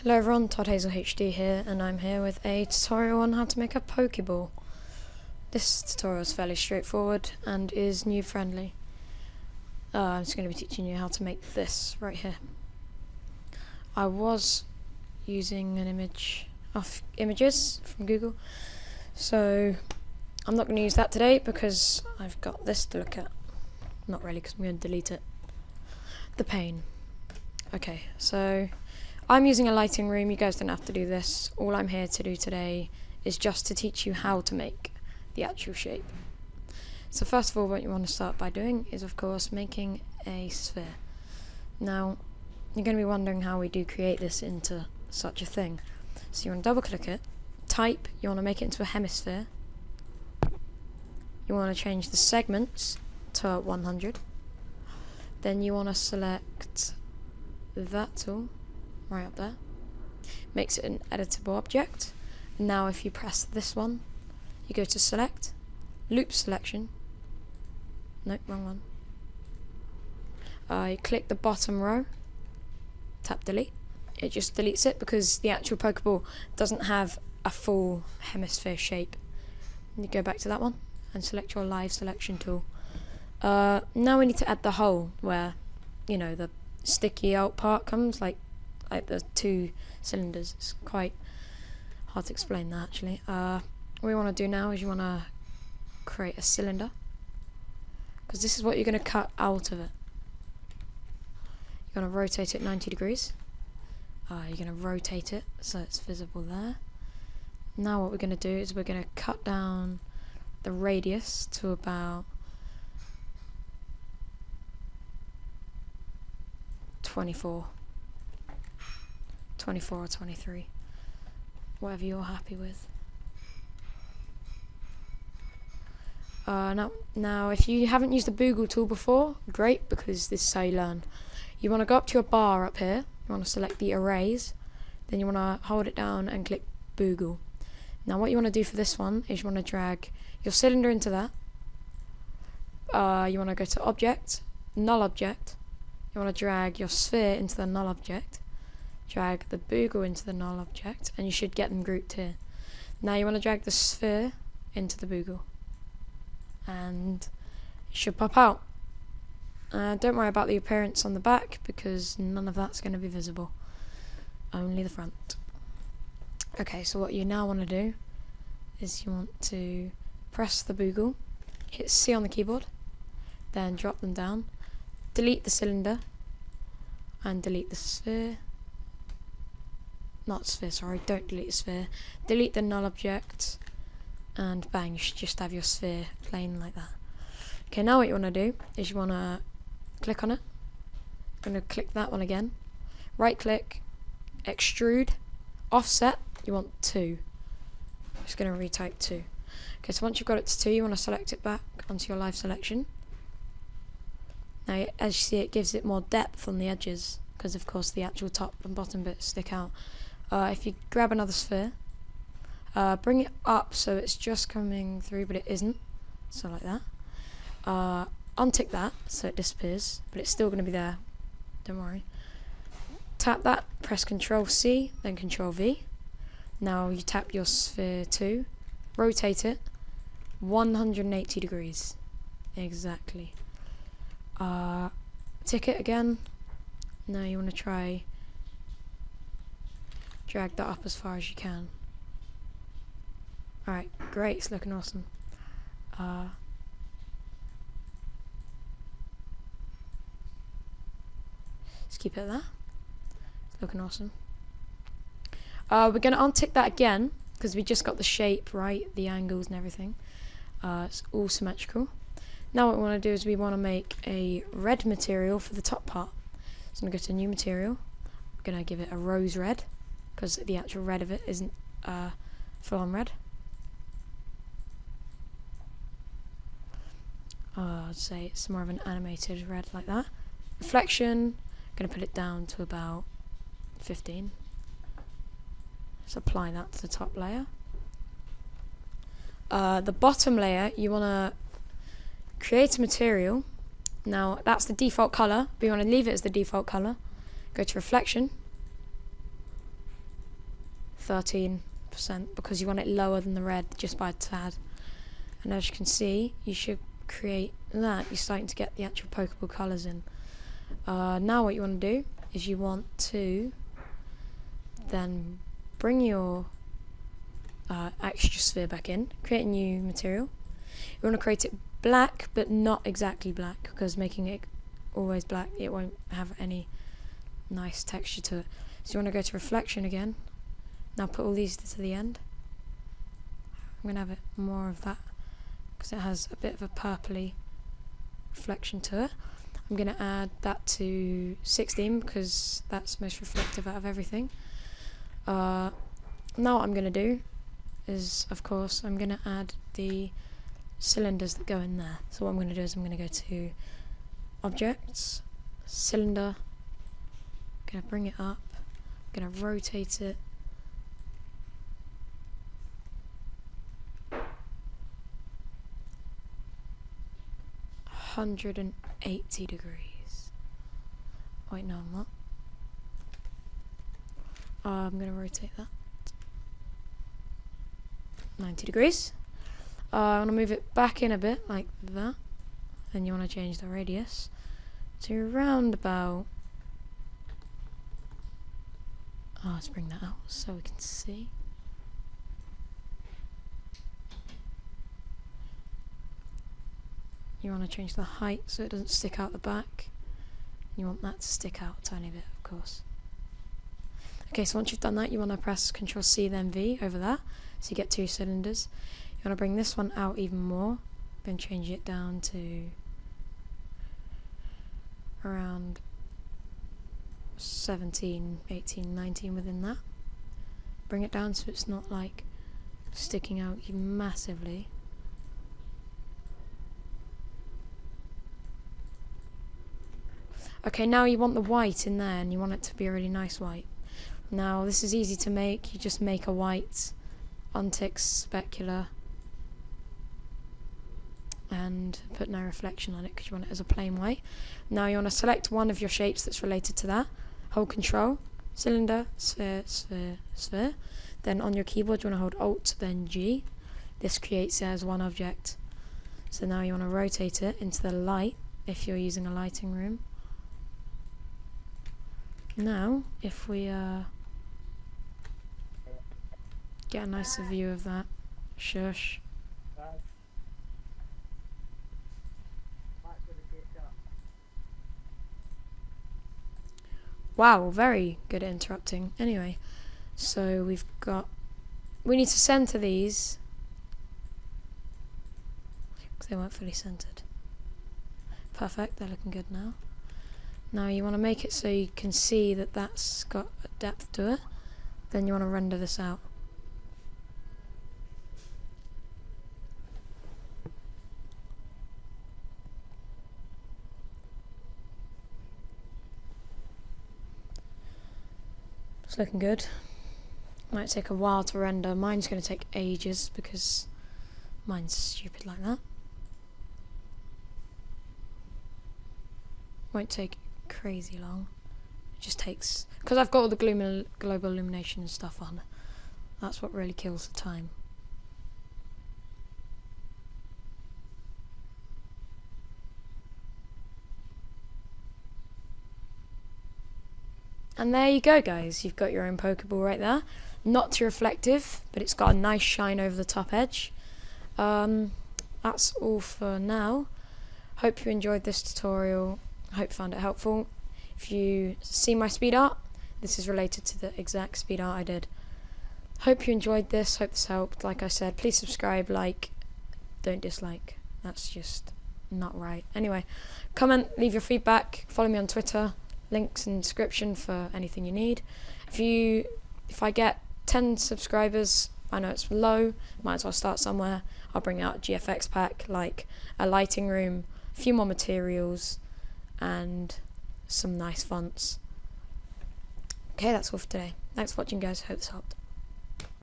Hello everyone, Todd Hazel HD here, and I'm here with a tutorial on how to make a Pokeball. This tutorial is fairly straightforward and is new friendly. I'm just going to be teaching you how to make this right here. I was using an image of images from Google, so I'm not going to use that today because I've got this to look at. Not really, because I'm going to delete it. The pain. Okay, so I'm using a lighting room. You guys don't have to do this. All I'm here to do today is just to teach you how to make the actual shape. So first of all, what you want to start by doing is, of course, making a sphere. Now, you're going to be wondering how we do create this into such a thing. So you want to double click it, type, you want to make it into a hemisphere. You want to change the segments to 100. Then you want to select that tool right up there. Makes it an editable object. Now if you press this one, you go to select, loop selection. Nope, wrong one. You click the bottom row, tap delete. It just deletes it because the actual Pokeball doesn't have a full hemisphere shape. And you go back to that one and select your live selection tool. Now we need to add the hole where, you know, the sticky out part comes, like the two cylinders. It's quite hard to explain that actually. What you want to do now is you want to create a cylinder, because this is what you're going to cut out of it. You're going to rotate it 90 degrees. You're going to rotate it so it's visible there. Now what we're going to do is we're going to cut down the radius to about 24 or 23, whatever you're happy with. Now if you haven't used the Boogle tool before, great, because this is how you learn. You want to go up to your bar up here, you want to select the arrays, then you want to hold it down and click Boogle. Now what you want to do for this one is you want to drag your cylinder into that. You want to go to object, null object. You want to drag your sphere into the null object, drag the Boogle into the null object, and you should get them grouped here. Now you want to drag the sphere into the Boogle, and it should pop out. Don't worry about the appearance on the back because none of that's going to be visible, only the front. Okay, so what you now want to do is you want to press the Boogle, hit C on the keyboard, then drop them down, delete the cylinder, and delete the sphere. Not sphere, sorry, don't delete the sphere. Delete the null object, and bang, you should just have your sphere plain like that. Okay, now what you want to do is you want to click on it. I'm going to click that one again. Right click, extrude, offset, you want 2. I'm just going to retype 2. Okay, so once you've got it to 2, you want to select it back onto your live selection. Now, as you see, it gives it more depth on the edges, because of course the actual top and bottom bits stick out. If you grab another sphere, bring it up so it's just coming through, but it isn't, so like that. Untick that so it disappears, but it's still going to be there, don't worry. Tap that, press Ctrl C, then Ctrl V. Now you tap your sphere 2, rotate it 180 degrees, exactly. Tick it again. Now you want to try drag that up as far as you can. Alright, great, it's looking awesome. Just keep it there. It's looking awesome. We're going to untick that again because we just got the shape right, the angles and everything. It's all symmetrical. Now what we want to do is we want to make a red material for the top part. So I'm going to go to new material. I'm going to give it a rose red because the actual red of it isn't full on red. I'd say it's more of an animated red like that. Reflection, I'm going to put it down to about 15. Just apply that to the top layer. The bottom layer, you want to create a material. Now that's the default color, but you want to leave it as the default color. Go to reflection, 13% because you want it lower than the red just by a tad. And as you can see, you should create that. You're starting to get the actual Pokeball colours in. Now what you want to do is you want to then bring your extra sphere back in, create a new material. You want to create it black, but not exactly black, because making it always black, it won't have any nice texture to it. So you want to go to reflection again. Now put all these to the end. I'm going to have it more of that because it has a bit of a purpley reflection to it. I'm going to add that to 16 because that's most reflective out of everything. Now what I'm going to do is, of course, I'm going to add the cylinders that go in there. So what I'm going to do is I'm going to go to Objects, Cylinder, I'm going to bring it up, I'm going to rotate it, (180 degrees). Wait, no, I'm not. I'm going to rotate that 90 degrees. I want to move it back in a bit like that, and you want to change the radius to around about, let's bring that out so we can see. You want to change the height so it doesn't stick out the back. You want that to stick out a tiny bit, of course. Okay, so once you've done that, you want to press Ctrl C then V over that, so you get 2 cylinders. You want to bring this one out even more, then change it down to around 17, 18, 19 within that. Bring it down so it's not like sticking out massively. Okay, now you want the white in there and you want it to be a really nice white. Now this is easy to make, you just make a white, untick specular, and put no reflection on it because you want it as a plain white. Now you want to select one of your shapes that's related to that, hold Control, Cylinder, Sphere, Sphere, Sphere. Then on your keyboard you want to hold Alt, then G. This creates it as one object. So now you want to rotate it into the light if you're using a lighting room. Now, if we get a nicer view of that, shush. Wow, very good at interrupting. Anyway, so we need to center these because they weren't fully centered. Perfect, they're looking good now. Now you want to make it so you can see that that's got a depth to it. Then you want to render this out. It's looking good. Might take a while to render. Mine's going to take ages because mine's stupid like that. Won't take crazy long. It just takes, because I've got all the global illumination and stuff on, that's what really kills the time. And there you go, guys, you've got your own Pokeball right there. Not too reflective, but it's got a nice shine over the top edge. That's all for now. Hope you enjoyed this tutorial. I hope you found it helpful. If you see my speed art, this is related to the exact speed art I did. Hope you enjoyed this, hope this helped. Like I said, please subscribe, like, don't dislike. That's just not right. Anyway, comment, leave your feedback, follow me on Twitter, links in the description for anything you need. If I get 10 subscribers, I know it's low, might as well start somewhere. I'll bring out a GFX pack, like a lighting room, a few more materials, and some nice fonts. Okay, that's all for today. Thanks for watching, guys. Hope this helped.